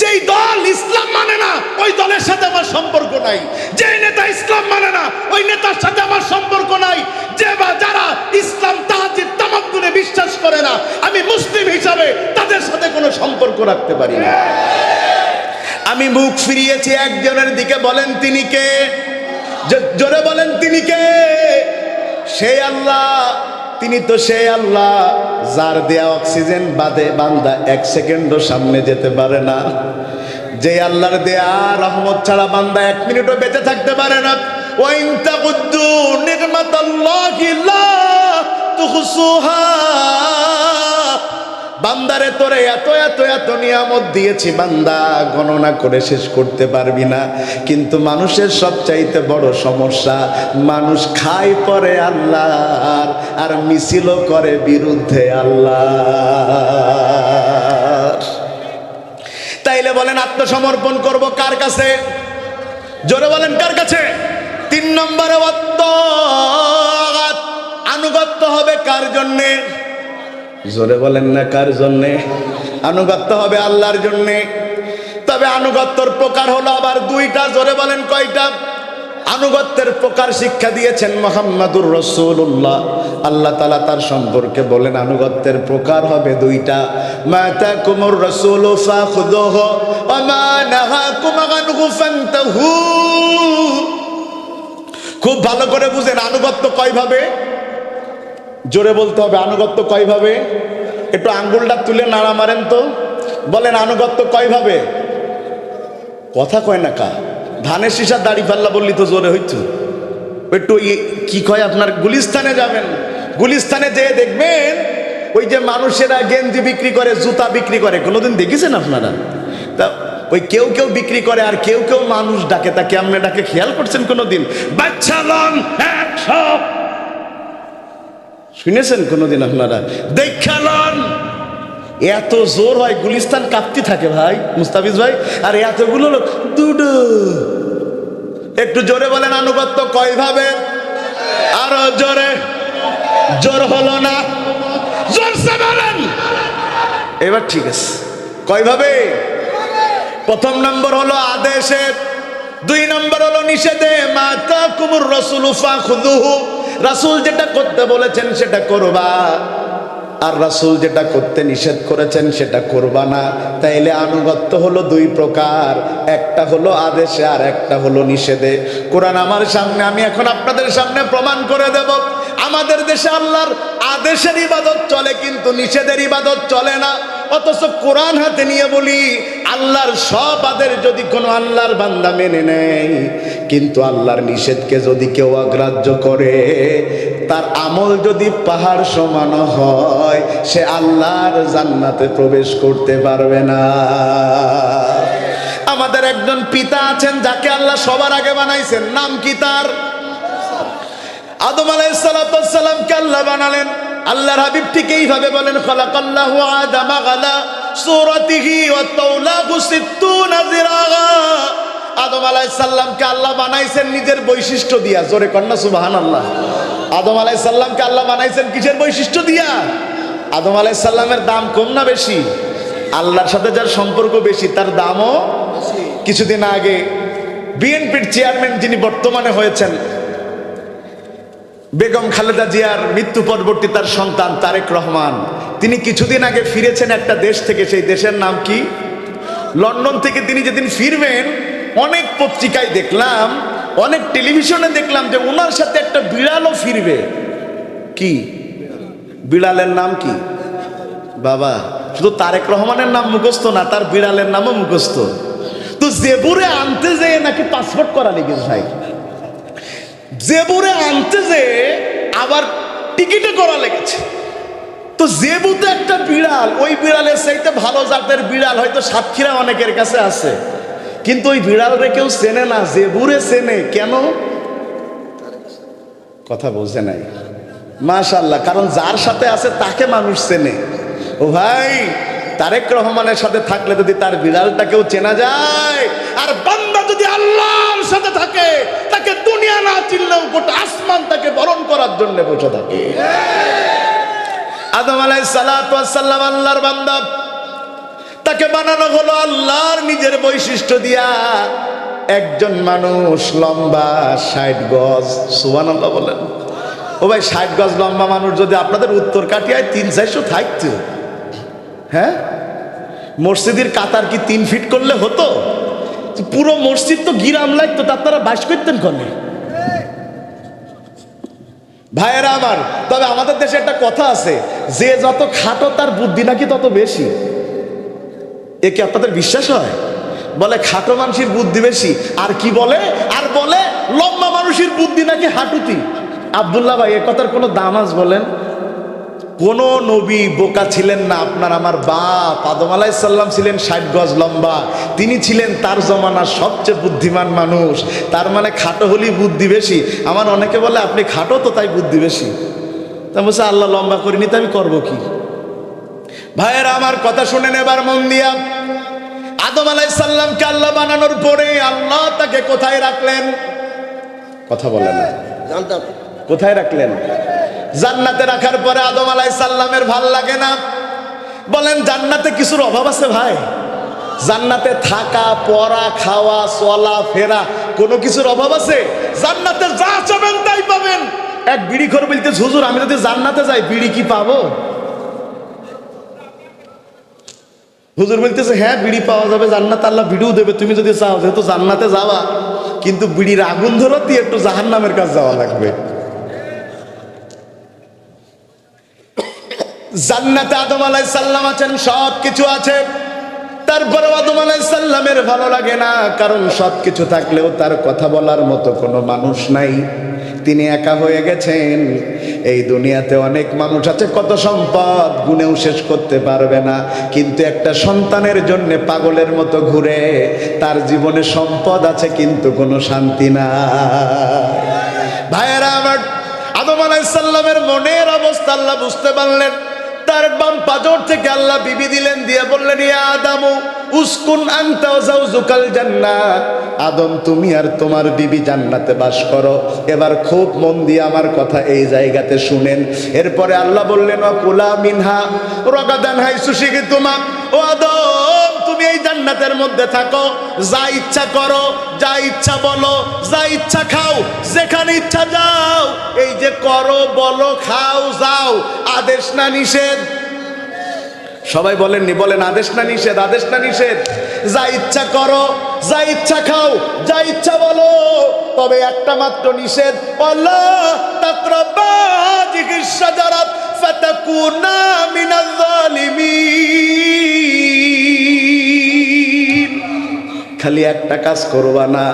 যেই দল ইসলাম মানে না ওই দলের সাথে আমার সম্পর্ক নাই, যেই নেতা ইসলাম মানে না ওই নেতার সাথে আমার সম্পর্ক নাই, যে বা যারা ইসলাম তাহাজ্জুদ তামাদ্দুনে বিশ্বাস করে না আমি মুসলিম হিসাবে তাদের সাথে কোনো সম্পর্ক রাখতে পারি না। আমি মুখ ফিরিয়েছি একজনের দিকে, বলেন তিনি কে? জোরে বলেন তিনি কে? সেই আল্লাহ। তিনি তো সেই আল্লাহ যার দেয়া অক্সিজেন বাদে বান্দা 1 সেকেন্ডও সামনে যেতে পারে না। যে আল্লাহর দেয়া রহমত ছাড়া বান্দা 1 মিনিটও বেঁচে থাকতে পারে না। ওয়া ইন তাকুদ্দু নি'মাতাল্লাহি লা তুহসুহা। বান্দারে তোরে এত এত এত নিয়ামত দিয়েছি বান্দা, গণনা করে শেষ করতে পারবি না। কিন্তু মানুষের সবচাইতে বড় সমস্যা, মানুষ খায় পরে আল্লাহর আর মিছিলও করে বিরুদ্ধে আল্লাহ। তাইলে বলেন আত্মসমর্পণ করব কার কাছে? জোরে বলেন কার কাছে? 3 নম্বরে আনুগত্য হবে কার জন্যে? জোরে বলেন না কার জন্যে? আনুগত্য হবে আল্লাহর জন্যে। তবে আনুগত্যের প্রকার হলো আবার 2টা। জোরে বলেন কয়টা? আনুগত্যের প্রকার শিক্ষা দিয়েছেন মুহাম্মাদুর রাসূলুল্লাহ। আল্লাহ তাআলা তার সম্পর্কে বলেন আনুগত্যের প্রকার হবে 2টা। মা তাকুমুর রাসূলু ফাখুযুহু ওয়া মা নাহাকুম আনহু ফান্তাহু। খুব ভালো করে বুঝেন আনুগত্য কয়ভাবে। জোরে বলতে হবে আনুগত্য কয়ভাবে। একটু আঙ্গুলটা তুলে নাড়া মারেন তো, বলেন আনুগত্য কয়ভাবে। কথা কয় না কা? ধানের শীষার দাড়ি পাল্লা বললি তো জোরে হইতো। একটু কি কয় আপনার গুলিস্তানে যাবেন, গুলিস্তানে যেয়ে দেখবেন ওই যে মানুষেরা গেঞ্জি বিক্রি করে, জুতা বিক্রি করে, কোনোদিন দেখেছেন আপনারা? তা ওই কেউ কেউ বিক্রি করে আর কেউ কেউ মানুষ ডাকে, তা কেমনে ডাকে খেয়াল করছেন কোনোদিন? বাচ্চা লন 100 শুনেছেন কোনোদিন আপনারা? দেখালন এত জোর হয় গুলিস্তান কাঁপতে থাকে ভাই মুস্তাফিজ ভাই। আর এতগুলো লোক দুটো। একটু জোরে বলেন আনুগত্য কয়ভাবে? আরো জোরে। জোর হলো না, জোরসে বলেন। এবার ঠিক আছে। কয়ভাবে? 1 নম্বর হলো আদেশে, 2 নম্বর হলো নিষেধে। মা তাকুমুর রাসূলু ফাখুযুহু। রাসূল যেটা করতে বলেছেন সেটা করবা, আর রাসূল যেটা করতে নিষেধ করেছেন সেটা করবা না। তাইলে আনুগত্য হলো 2 প্রকার, একটা হলো আদেশে আর একটা হলো নিষেধে। কোরআন আমার সামনে, আমি এখন আপনাদের সামনে প্রমাণ করে দেব। আমাদের দেশে আল্লাহর আদেশের ইবাদত চলে কিন্তু নিষেধের ইবাদত চলে না। অথচ কোরআন হাতে নিয়ে বলি আল্লাহর সব আদেশ যদি কোনো আল্লাহর বান্দা মেনে নেয়, কিন্তু আল্লাহর নিষেধকে যদি কেউ অগ্রাহ্য করে, তার আমল যদি পাহাড় সমান হয়, সে আল্লাহর জান্নাতে প্রবেশ করতে পারবে না। আমাদের একজন পিতা আছেন যাকে আল্লাহ সবার আগে বানাইছেন, নাম কি তার? আদম আলাইহিস সালামকে আল্লাহ বানালেন। আল্লাহর হাবিব ঠিক এইভাবে বলেন, খালাকাল্লাহু আদামা আলা সূরাতিহি ওয়া তাওলাহু 60 যিরাগা। আদম আলাইহিস সালামকে আল্লাহ বানাইছেন নিজের বৈশিষ্ট্য দিয়া। জোরে কন্না সুবহানাল্লাহ। আদম আলাইহিস সালামকে আল্লাহ বানাইছেন কিসের বৈশিষ্ট্য দিয়া? আদম আলাইহিস সালামের দাম কম না বেশি? আল্লাহর সাথে যার সম্পর্ক বেশি তার দামও বেশি। কিছুদিন আগে বিএনপির চেয়ারম্যান যিনি বর্তমানে হয়েছেন, বেগম খালেদা জিয়ার মৃত্যু পরবর্তী তার সন্তান তারেক রহমান, তিনি কিছুদিন আগে ফিরেছেন একটা দেশ থেকে। সেই দেশের নাম কি? লন্ডন থেকে তিনি যেদিন ফিরবেন, অনেক পত্রিকায় দেখলাম অনেক টেলিভিশনে দেখলাম যে ওনার সাথে একটা বিড়ালও ফিরবে। কি বিড়ালের নাম কি বাবা? শুধু তারেক রহমানের নাম মুখস্থ না, তার বিড়ালের নামও মুখস্থ। তো জেবুরে আনতে যেয়ে নাকি পাসপোর্ট করা লেগেছে ভাই, জেবুরে আনতে যেয়ে আবার টিকিটে করা লেগেছে। তো জেবুতে একটা বিড়াল, ওই বিড়ালের চাইতে ভালো জাতের বিড়াল হয়তো সাতক্ষীরা অনেকের কাছে আছে, কিন্তু ওই বিড়ালরে কেউ চেনে না, জেবুরে চেনে। কেন? কথা বলছে নাই মাশাআল্লাহ, কারণ যার সাথে আছে তাকে মানুষ চেনে। ও ভাই, তারেক রহমানের সাথে থাকলে যদি তার বিড়ালটাকেও চেনা যায়, আর বান্দা যদি আল্লাহর সাথে থাকে তাকে দুনিয়া না চিনলেও গোটা আসমান তাকে বরণ করার জন্য বসে থাকে। আদম আলাইহিস সালাতু ওয়াস সালাম আল্লাহর বান্দা, তাকে বানানো হলো আল্লাহর নিজের বৈশিষ্ট্য দিয়া। একজন মানুষ লম্বা 60 গজ, সুবহানাল্লাহ বলেন। ও ভাই, 60 গজ লম্বা মানুষ যদি আপনাদের উত্তর কাটিয়ায় 300-400 থাকতো, হ্যাঁ, মসজিদের কাতার কি 3 ফিট করলে হতো? পুরো মসজিদ তো গিরাম লাগতো, তা আপনারা বাস করতেন কনে? ভাইয়েরা আমার, তবে আমাদের দেশে একটা কথা আছে, যে যত খাটো তার বুদ্ধি নাকি তত বেশি। এ কি আপনাদের বিশ্বাস হয়? বলে খাটো মানুষের বুদ্ধি বেশি, আর কি বলে, আর বলে লম্বা মানুষের বুদ্ধি নাকি হাঁটুতি। আব্দুল্লাহ ভাই, এ কথার কোনো দাম আছে বলেন? কোন নবী বোকা ছিলেন না। আপনার আমার বাপ আদম আলাইহিস সালাম ছিলেন 60 গজ লম্বা, তিনি ছিলেন তার জমানার সবচেয়ে বুদ্ধিমান মানুষ। তার মানে খাটো হলেই বুদ্ধি বেশি। আমার অনেকে বলে আপনি খাটো তো তাই বুদ্ধি বেশি। তা বলছে আল্লাহ লম্বা করিনি, তো আমি করবো কি? ভাইয়েরা আমার, কথা শুনেন এবার মন দিয়া। আদম আলাইহিস সালামকে আল্লাহ বানানোর পরে আল্লাহ তাকে কোথায় রাখলেন? কথা বলে না, কোথায় রাখলেন? জান্নাতে রাখার পরে আদম আলাইহিস সালামের ভাল লাগে না। বলেন জান্নাতে কিছুর অভাব আছে ভাই? জান্নাতে থাকা, পড়া, খাওয়া, চলা ফেরা, কোনো কিছুর অভাব আছে? জান্নাতে যা চাবেন তাই পাবেন। এক বিড়িখোর বলতেছে, হুজুর আমি যদি জান্নাতে যাই বিড়ি কি পাবো? হুজুর বলতেছে হ্যাঁ, বিড়ি পাওয়া যাবে জান্নাতে, আল্লাহ বিড়িও দেবে তুমি যদি চাও। যেহেতু জান্নাতে যাওয়া, কিন্তু বিড়ির আগুন ধরাতে একটু জাহান্নামের কাছে যাওয়া লাগবে। জান্নাতে আদম আলাইহিস সালাম আছেন, সব কিছু আছে। তারপরে আদম আলাইহিস সালামের ভালো লাগে না, কারণ সব কিছু থাকলেও তার কথা বলার মতো কোনো মানুষ নাই। তিনি একা হয়ে গেছেন। এই দুনিয়াতে অনেক মানুষ আছে, কত সম্পদ গুনেও শেষ করতে পারবে না, কিন্তু একটা সন্তানের জন্য পাগলের মতো ঘুরে। তার জীবনে সম্পদ আছে কিন্তু কোনো শান্তি না। ভাইয়েরা আমার, আদম আলাইহিস সালামের মনের অবস্থা আল্লাহ বুঝতে পারলেন। তার বাম পাজর থেকে আল্লাহ বিবি দিলেন, দিয়ে বললেন ইয়া আদামু উসকুন আনতা ওয়া যাওজুকাল জান্নাহ। আদম, তুমি আর তোমার বিবি জান্নাতে বাস করো। এবার খুব মন দিয়ে আমার কথা এই জায়গাতে শুনেন। এরপরে আল্লাহ বললেন ওয়া কুলা মিনহা রাগাদান হাইসু শিগতুমা। ও আদম, তুমি এই জান্নাতের মধ্যে থাকো, যা ইচ্ছা করো, যা ইচ্ছা বলো, যা ইচ্ছা খাও, যেখানে ইচ্ছা যাও। এই যে করো, বলো, খাও, যাও, আদেশ না নিষেধ? সবাই বলেননি, বলেন আদেশ না নিষেধ? আদেশ না নিষেধ? যা ইচ্ছা করো, যা ইচ্ছা খাও, যা ইচ্ছা বলো, তবে একটা মাত্র নিষেধ, আল্লাহ তাকরাবা হাযিহিশ শাজারাত ফাতাকুনা মিনাল যালিমিন। খালি একটা কাজ করবা না,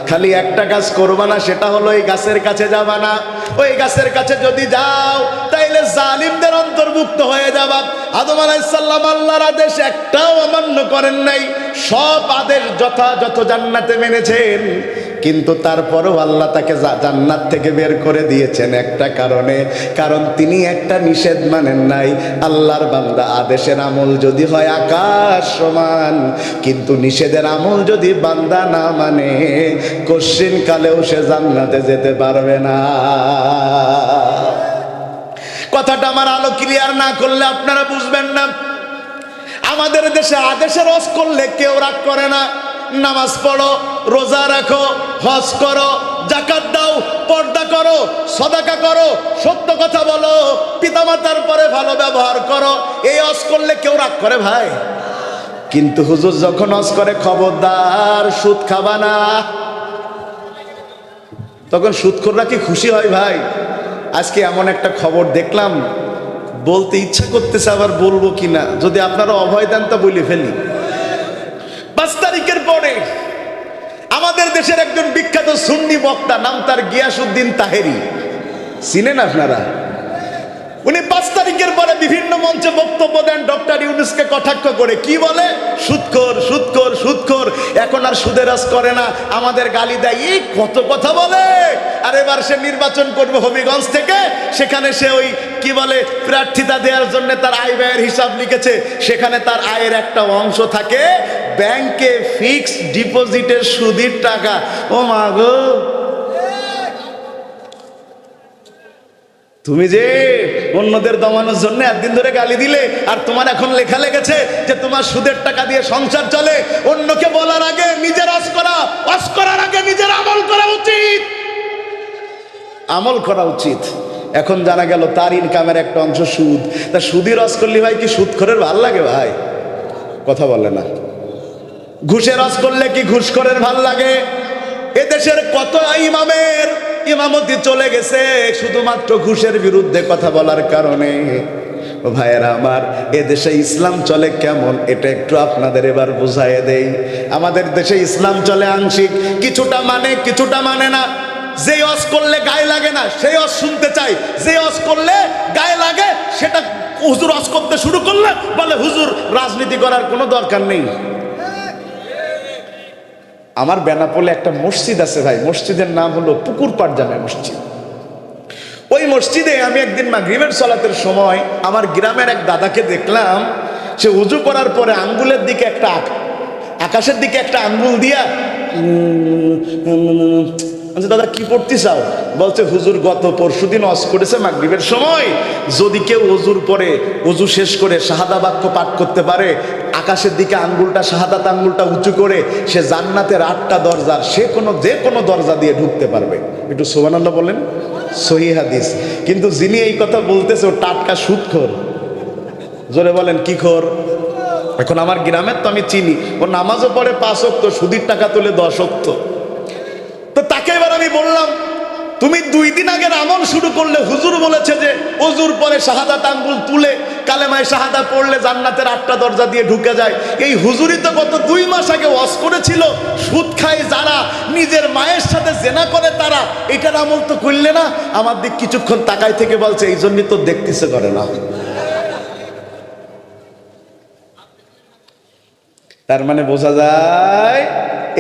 খালি একটা কাজ করবা না, সেটা হলো এই গাছের কাছে যাবা না। ওই গাছের কাছে যদি যাও তাইলে জালিমদের অন্তর্ভুক্ত হয়ে যাবা। আদম আলাইহিস সালাম আল্লাহর আদেশ একটাও অমান্য করেন নাই, সব আদেশ যথাযথ জান্নাতে মেনেছেন। কিন্তু তারপরেও আল্লাহ তাকে জান্নাত থেকে বের করে দিয়েছেন একটা কারণে, কারণ তিনি একটা নিষেধ মানেন নাই। আল্লাহর বান্দা, আদেশের আমল যদি হয় আকাশ সমান, কিন্তু নিষেধের আমল যদি বান্দা না মানে, কশ্চিন কালেও সে জান্নাতে যেতে পারবে না। কথাটা আমার আলো ক্লিয়ার না করলে আপনারা বুঝবেন না। আমাদের দেশে আদেশের হজ করলে কেউ রাগ করে না। নামাজ পড়ো, রোজা রাখো, হজ করো, যাকাত দাও, পর্দা করো, সদাকা করো, সত্য কথা বলো, পিতামাতার পরে ভালো ব্যবহার করো, এই হজ করলে কেউ রাগ করে ভাই? কিন্তু হুজুর যখন হজ করে, খবরদার সুদ খাবা না। তখন সুদখোররা কি খুশি হয় ভাই? আজকে এমন একটা খবর দেখলাম, বলতে ইচ্ছা করতেছে, আবার বলবো কিনা, যদি আপনারা অভয় দেন তা বলে ফেলি। 5 তারিখের পরে আমাদের দেশের একজন বিখ্যাত সুন্নি বক্তা, নাম তার গিয়াসউদ্দিন তাহেরি, চিনেন আপনারা? উনি 5 তারিখের পরে বিভিন্ন মঞ্চে বক্তব্য দেন ডক্টর ইউনূসকে কটাক্ষ করে। কি বলে? সুদখোর, সুদখোর, সুদখোর, এখন আর সুদের আস করে না, আমাদের গালি দেয়, এই কত কথা বলে। আর এবার সে নির্বাচন করবে হবিগঞ্জ থেকে, সেখানে সে ওই কি বলে প্রার্থিতা দেওয়ার জন্য তার আয় ব্যয়ের হিসাব লিখেছে, সেখানে তার আয়ের একটা অংশ থাকে ব্যাংকে ফিক্সড ডিপোজিটের সুদের টাকা। ও মা গো, তুমি যে অন্যদের দমানোর জন্য একদিন ধরে গালি দিলে, আর তোমার এখন লেখা লেগেছে যে তোমার সুদের টাকা দিয়ে সংসার চলে। অন্যকে বলার আগে নিজের ওয়াজ করার আগে নিজের আমল করা উচিত, আমল করা উচিত। এখন জানা গেল তার ইনকামের একটা অংশ সুদ। তা সুদের ওয়াজ করলে ভাই কি সুদখোরের ভাল লাগে ভাই? কথা বলে না। ঘুষের ওয়াজ করলে কি ঘুষখোরের ভাল লাগে? এদেশের কত ইমামের ইমামতি চলে গেছে শুধুমাত্র ঘুষের বিরুদ্ধে কথা বলার কারণে। ভাইয়েরা আমার, এদেশে ইসলাম চলে কেমন এটা একটু আপনাদের এবার বুঝাইয়ে দেই। আমাদের দেশে ইসলাম চলে আংশিক, কিছুটা মানে কিছুটা মানে না। যে ওয়াজ করলে গায়ে লাগে না সেই ওয়াজ শুনতে চাই, যে ওয়াজ করলে গায়ে লাগে সেটা হুজুর ওয়াজ করতে শুরু করলে বলে হুজুর রাজনীতি করার কোনো দরকার নেই। আমার বেনাপোলে একটা মসজিদ আছে ভাই, মসজিদের নাম হলো পুকুরপাড় জামে মসজিদ। ওই মসজিদে আমি একদিন মাগরিবের সালাতের সময় আমার গ্রামের এক দাদাকে দেখলাম, সে উজু করার পরে আঙ্গুলের দিকে একটা আকাশের দিকে একটা আঙ্গুল দিয়া দাদা কি পড়তে চাও? বলছে হুজুর গত পরশুদিন ওয়াজ করেছে মাগরিবের সময়, যদি কেউ ওজুর পরে ওজু শেষ করে শাহাদা বাক্য পাঠ করতে পারে, আকাশের দিকে আঙ্গুলটা শাহাদাত আঙ্গুলটা উঁচু করে, সে জান্নাতের 8টা দরজার যে কোনো দরজা দিয়ে ঢুকতে পারবে। একটু সুবহানাল্লাহ বলেন। সহিহ হাদিস। কিন্তু যিনি এই কথা বলতেছে ও টাটকা সুদখোর। জোরে বলেন কি খোর? এখন আমার গ্রামের তো আমি চিনি, ও নামাজও পড়ে 5 ওয়াক্ত, সুদের টাকা তুলে 10 ওয়াক্ত। তো তাকে এবার আমি বললাম, তুমি 2 দিন আগের আমল শুরু করলে, হুজুর বলেছে যে ওজুর পরে শাহাদাত আঙ্গুল তুলে কালেমায়ে শাহাদা পড়লে জান্নাতের 8টা দরজা দিয়ে ঢুকে যায়। এই হুজুরই তো গত 2 মাস আগে ওয়াজ করেছিল সুদ খায় যারা, নিজের মায়ের সাথে জেনা করে তারা, এটার আমল তো করলে না। আমার দিক কিছুক্ষণ তাকাই থেকে বলছে এই জন্যই তো দেখতেছে করে না। তার মানে বোঝা যায়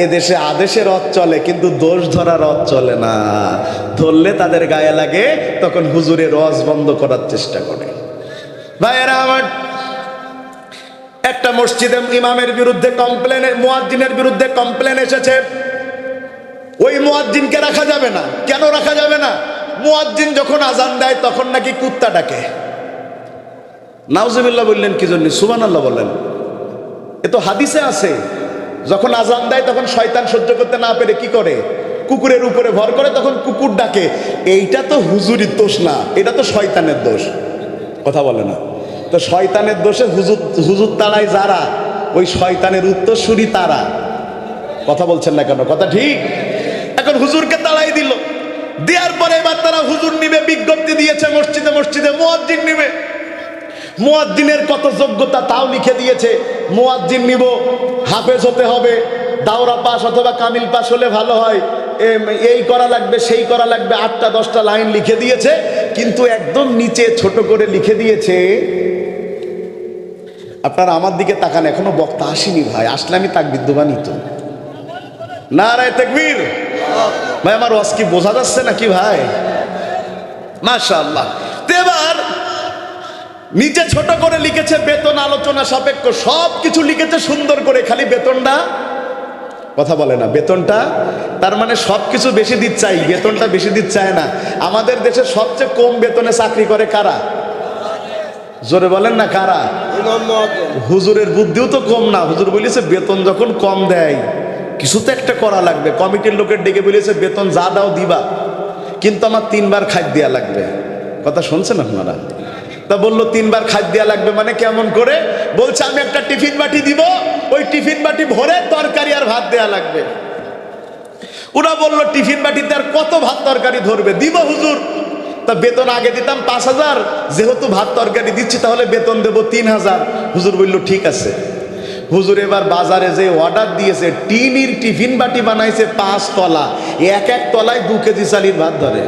এদেশে আদেশের রথ চলে কিন্তু দোষ ধরার রথ চলে না। ধরলে তাদের গায়ে লাগে, তখন হুজুরের ওয়াজ বন্ধ করার চেষ্টা করে। ভাইয়েরা আমার, একটা মসজিদে ইমামের বিরুদ্ধে কমপ্লেন, মুয়াজ্জিনের বিরুদ্ধে কমপ্লেন এসেছে। ওই মুয়াজ্জিনকে রাখা যাবে না। কেন রাখা যাবে না? মুয়াজ্জিন যখন আজান দেয় তখন নাকি কুত্তা ডাকে। নাউজুবিল্লাহ বললেন কি জন্য? সুবহানাল্লাহ বলেন। এ তো হাদিসে আছে, যখন আজান দেয় তখন শয়তান সহ্য করতে না পেরে কি করে? কুকুরের উপরে ভর করে, তখন কুকুর ডাকে। এইটা তো হুজুরির দোষ না, এটা তো শয়তানের দোষ। কথা বলে না। তো শয়তানের দোষে হুজুর তাড়ায় যারা, ওই শয়তানের উত্তরসূরি তারা। কথা বলছেন না কেন? কথা ঠিক। এখন হুজুরকে তাড়াই দিল, দেওয়ার পরে এবার তারা হুজুর নিবে, বিজ্ঞপ্তি দিয়েছে মসজিদে মসজিদে মুয়াজ্জিন নিবে। মুয়াজ্জিনের কত যোগ্যতা তাও লিখে দিয়েছে। মুয়াজ্জিন নিব, হাফেজ হতে হবে, দাওরা পাস অথবা কামিল পাস হলে ভালো হয়, এই করা লাগবে সেই করা লাগবে, 8টা 10টা লাইন লিখে দিয়েছে। কিন্তু একদম নিচে ছোট করে লিখে দিয়েছে, আপনারা আমার দিকে তাকান, এখনো বক্তা আসেনি ভাই, আসলে আমি তাকবীর বানিত। নারায়ে তাকবীর। ভাই আমার ওয়াজ কি বোঝা যাচ্ছে নাকি ভাই? মাশাআল্লাহ। এবার নিচে ছোট করে লিখেছে বেতন আলোচনা সাপেক্ষ, সব কিছু লিখেছে সুন্দর করে, খালি বেতনটা, কথা বলে না, বেতনটা, তার মানে সব কিছু বেশি দিতে চাই, বেতনটা বেশি দিতে চায় না। আমাদের দেশে সবচেয়ে কম বেতনে চাকরি করে কারা? জোরে বলেন না কারা? হুজুরের বুদ্ধিও তো কম না। হুজুর বলেছে বেতন যখন কম দেয় কিছু তো একটা করা লাগবে। কমিটির লোকের ডেকে বলেছে বেতন যা দাও দিবা, কিন্তু আমার 3 বার খাদ্য দেওয়া লাগবে। কথা শুনছেন আপনারা? তা বললো 3 বার খাদ্য দেওয়া লাগবে মানে কেমন করে? বলছে আমি একটা টিফিন বাটি দিব, ওই টিফিন বাটি ভরে তরকারি আর ভাত দেওয়া লাগবে। ওরা বলল টিফিন বাটিতে আর কত ভাত তরকারি ধরবে, দিব হুজুর। তা বেতন আগে দিতাম 5,000, যেহেতু ভাত তরকারি দিচ্ছি তাহলে বেতন দেব 3,000। হুজুর বলল ঠিক আছে। হুজুর এবার বাজারে যে অর্ডার দিয়েছে, টিনের টিফিন বাটি বানাইছে 5 তলা, এক এক তলায় 2 কেজি চালির ভাত ধরে।